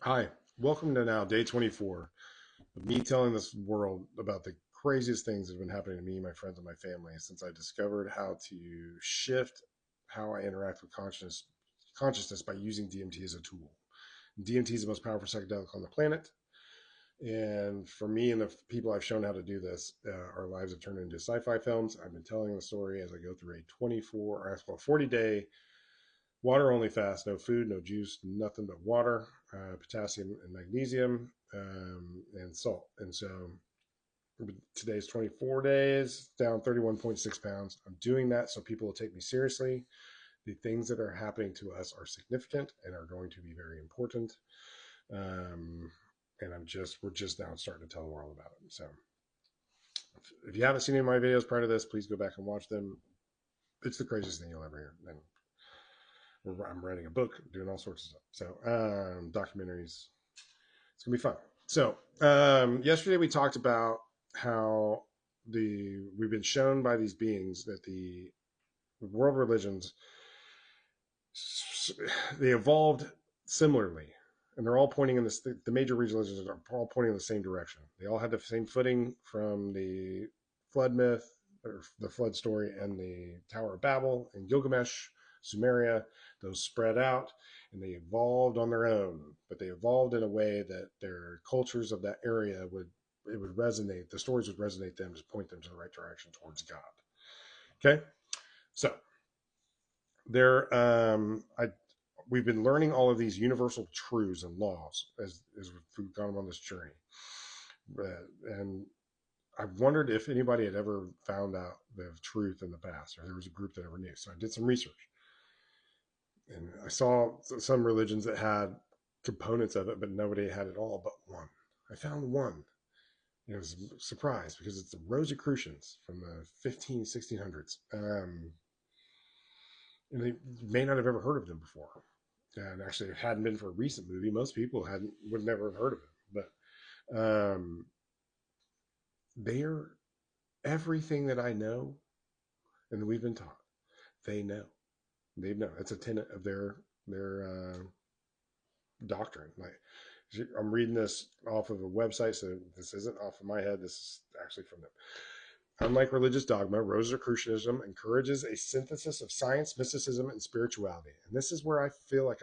Hi, welcome to now day 24 of me telling this world about the craziest things that have been happening to me, my friends, and my family since I discovered how to shift how I interact with consciousness by using DMT as a tool. DMT is the most powerful psychedelic on the planet, and for me and the people I've shown how to do this, our lives have turned into sci-fi films. I've been telling the story as I go through a 40-day water only fast, no food, no juice, nothing but water, potassium and magnesium, and salt. And so today's 24 days, down 31.6 pounds. I'm doing that so people will take me seriously. The things that are happening to us are significant and are going to be very important. Um, and we're just now starting to tell the world about it. So if you haven't seen any of my videos prior to this, please go back and watch them. It's the craziest thing you'll ever hear. And I'm writing a book, doing all sorts of stuff. So documentaries. It's gonna be fun. So yesterday we talked about how we've been shown by these beings that the world religions, they evolved similarly, and they're all pointing in this. The major religions are all pointing in the same direction. They all had the same footing from the flood myth, or the flood story, and the Tower of Babel and Gilgamesh, Sumeria. Those spread out and they evolved on their own, but they evolved in a way that their cultures of that area would resonate. The stories would resonate them to point them to the right direction towards God. Okay, so there, we've been learning all of these universal truths and laws as we've gone on this journey, and I wondered if anybody had ever found out the truth in the past, or there was a group that ever knew. So I did some research, and I saw some religions that had components of it, but nobody had it all but one. I found one. And I was surprised because it's the Rosicrucians from the 1600s. And they may not have ever heard of them before. And actually, it hadn't been for a recent movie. Most people would never have heard of them. But they're everything that I know and that we've been taught. They know. They know. It's a tenet of their doctrine. Like, I'm reading this off of a website, so this isn't off of my head. This is actually from them. Unlike religious dogma, Rosicrucianism encourages a synthesis of science, mysticism, and spirituality. And this is where I feel like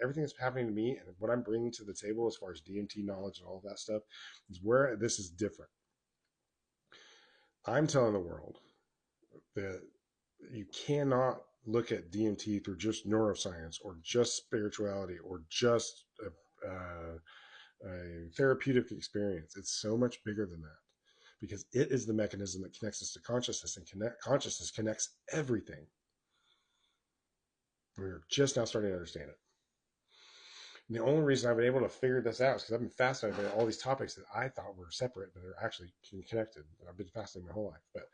everything that's happening to me and what I'm bringing to the table as far as DMT knowledge and all of that stuff is where this is different. I'm telling the world that you cannot look at DMT through just neuroscience or just spirituality or just a therapeutic experience. It's so much bigger than that because it is the mechanism that connects us to consciousness, and consciousness connects everything. We're just now starting to understand it. And the only reason I've been able to figure this out is because I've been fascinated by all these topics that I thought were separate, but they're actually connected. I've been fascinated my whole life. But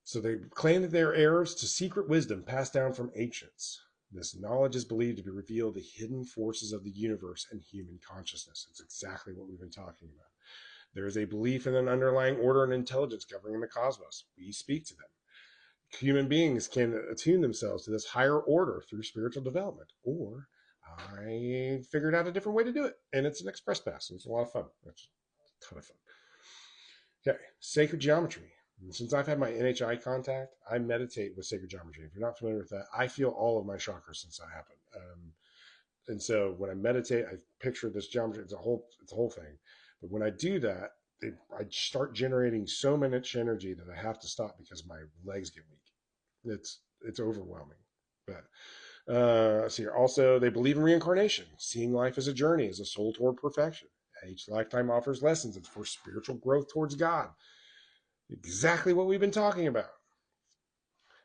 so they claim that they are heirs to secret wisdom passed down from ancients. This knowledge is believed to be revealed the hidden forces of the universe and human consciousness. It's exactly what we've been talking about. There is a belief in an underlying order and intelligence governing the cosmos. We speak to them. Human beings can attune themselves to this higher order through spiritual development, or I figured out a different way to do it, and it's an express pass, and it's a lot of fun. It's a ton of fun. Okay, sacred geometry. Since I've had my NHI contact, I meditate with sacred geometry. If you're not familiar with that, I feel all of my chakras since that happened. And so when I meditate, I picture this geometry. It's a whole thing. But when I do that, I start generating so much energy that I have to stop because my legs get weak. It's overwhelming. But see here. Also, they believe in reincarnation, seeing life as a journey, as a soul toward perfection. Each lifetime offers lessons for spiritual growth towards God. Exactly what we've been talking about.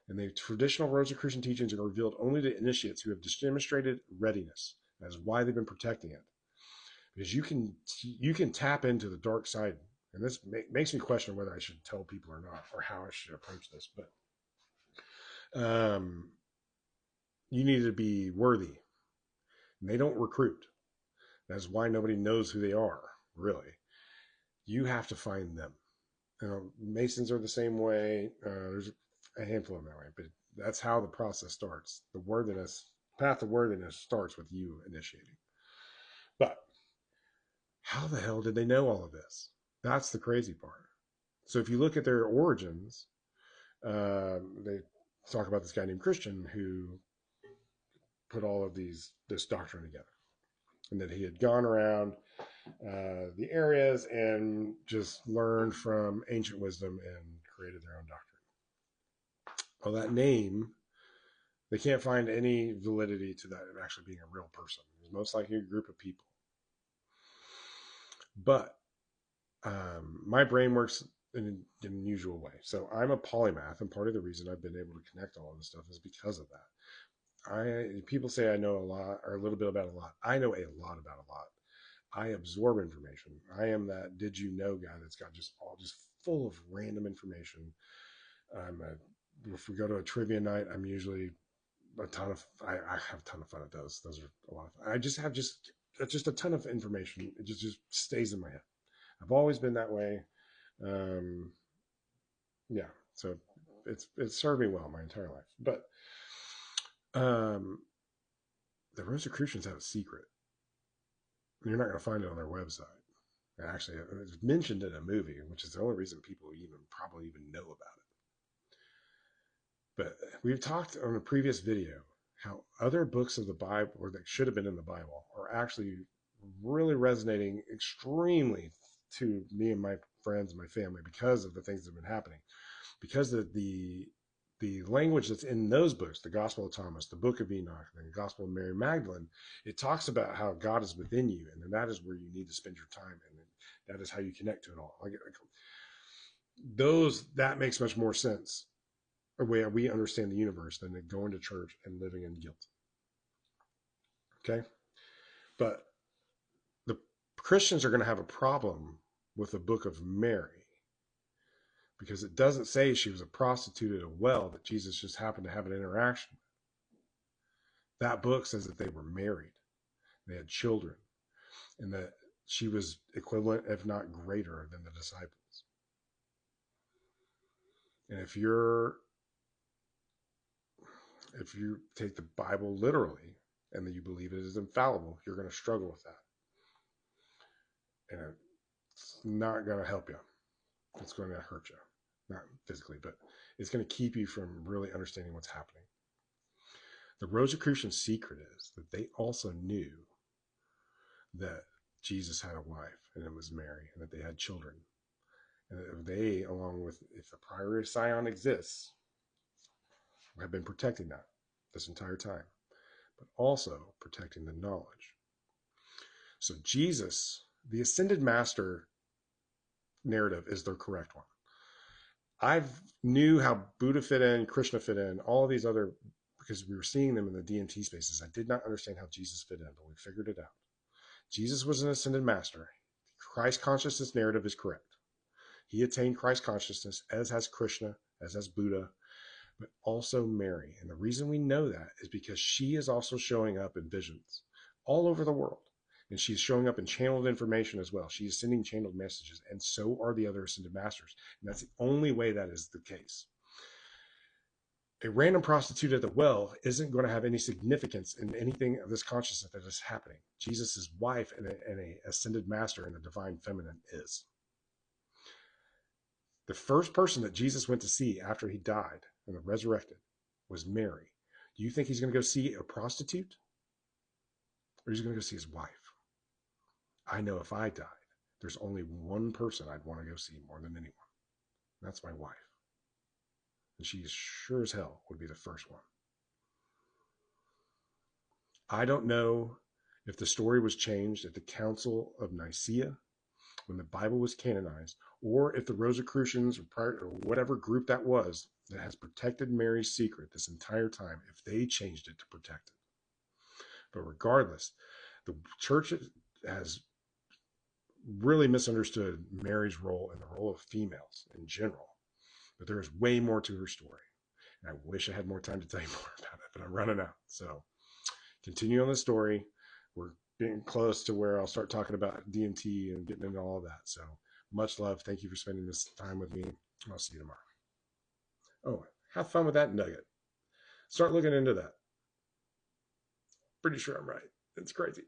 And the traditional Rosicrucian teachings are revealed only to initiates who have demonstrated readiness. That is why they've been protecting it. Because you can tap into the dark side, and this makes me question whether I should tell people or not, or how I should approach this. But you need to be worthy, and they don't recruit. That's why nobody knows who they are. Really, you have to find them. Masons are the same way. There's a handful of them that way, but that's how the process starts. The path of worthiness starts with you initiating. But how the hell did they know all of this? That's the crazy part. So if you look at their origins, they talk about this guy named Christian who put all of this doctrine together, and that he had gone around the areas and just learned from ancient wisdom and created their own doctrine. Well, that name, they can't find any validity to that actually being a real person. It was most likely a group of people. But my brain works in an unusual way. So I'm a polymath, and part of the reason I've been able to connect all of this stuff is because of that. People say I know a lot or a little bit about a lot. I know a lot about a lot. I absorb information. I am that did you know guy that's got just full of random information. If we go to a trivia night, I'm usually I have a ton of fun at those. Those are a lot of fun. I just have just a ton of information. It just stays in my head. I've always been that way. Um, yeah, so it's served me well my entire life. But um, the Rosicrucians have a secret. You're not going to find it on their website. Actually, it's mentioned in a movie, which is the only reason people probably even know about it. But we've talked on a previous video how other books of the Bible, or that should have been in the Bible, are actually really resonating extremely to me and my friends and my family because of the things that have been happening. Because of the language that's in those books, the Gospel of Thomas, the Book of Enoch, the Gospel of Mary Magdalene, it talks about how God is within you, and that is where you need to spend your time, and that is how you connect to it all. Like that makes much more sense a way we understand the universe than going to church and living in guilt. Okay, but the Christians are going to have a problem with the Book of Mary because it doesn't say she was a prostitute at a well that Jesus just happened to have an interaction with. That book says that they were married, they had children, and that she was equivalent, if not greater, than the disciples. And if you take the Bible literally and that you believe it is infallible, you're going to struggle with that. And it's not going to help you. It's going to hurt you. Not physically, but it's going to keep you from really understanding what's happening. The Rosicrucian secret is that they also knew that Jesus had a wife, and it was Mary, and that they had children. And that they, along with, if the Priory of Sion exists, have been protecting that this entire time, but also protecting the knowledge. So Jesus, the Ascended Master narrative is the correct one. I knew how Buddha fit in, Krishna fit in, all of these other, because we were seeing them in the DMT spaces. I did not understand how Jesus fit in, but we figured it out. Jesus was an Ascended Master. Christ consciousness narrative is correct. He attained Christ consciousness, as has Krishna, as has Buddha, but also Mary. And the reason we know that is because she is also showing up in visions all over the world. And she's showing up in channeled information as well. She is sending channeled messages, and so are the other Ascended Masters. And that's the only way that is the case. A random prostitute at the well isn't going to have any significance in anything of this consciousness that is happening. Jesus' wife and a Ascended Master and the Divine Feminine is. The first person that Jesus went to see after he died and resurrected was Mary. Do you think he's going to go see a prostitute? Or he's going to go see his wife? I know if I died, there's only one person I'd want to go see more than anyone. That's my wife. And she sure as hell would be the first one. I don't know if the story was changed at the Council of Nicaea when the Bible was canonized, or if the Rosicrucians or whatever group that was that has protected Mary's secret this entire time, if they changed it to protect it. But regardless, the church has really misunderstood Mary's role and the role of females in general. But there is way more to her story. And I wish I had more time to tell you more about it, but I'm running out. So continue on the story. We're getting close to where I'll start talking about DMT and getting into all of that. So much love. Thank you for spending this time with me. I'll see you tomorrow. Oh, have fun with that nugget. Start looking into that. Pretty sure I'm right. It's crazy.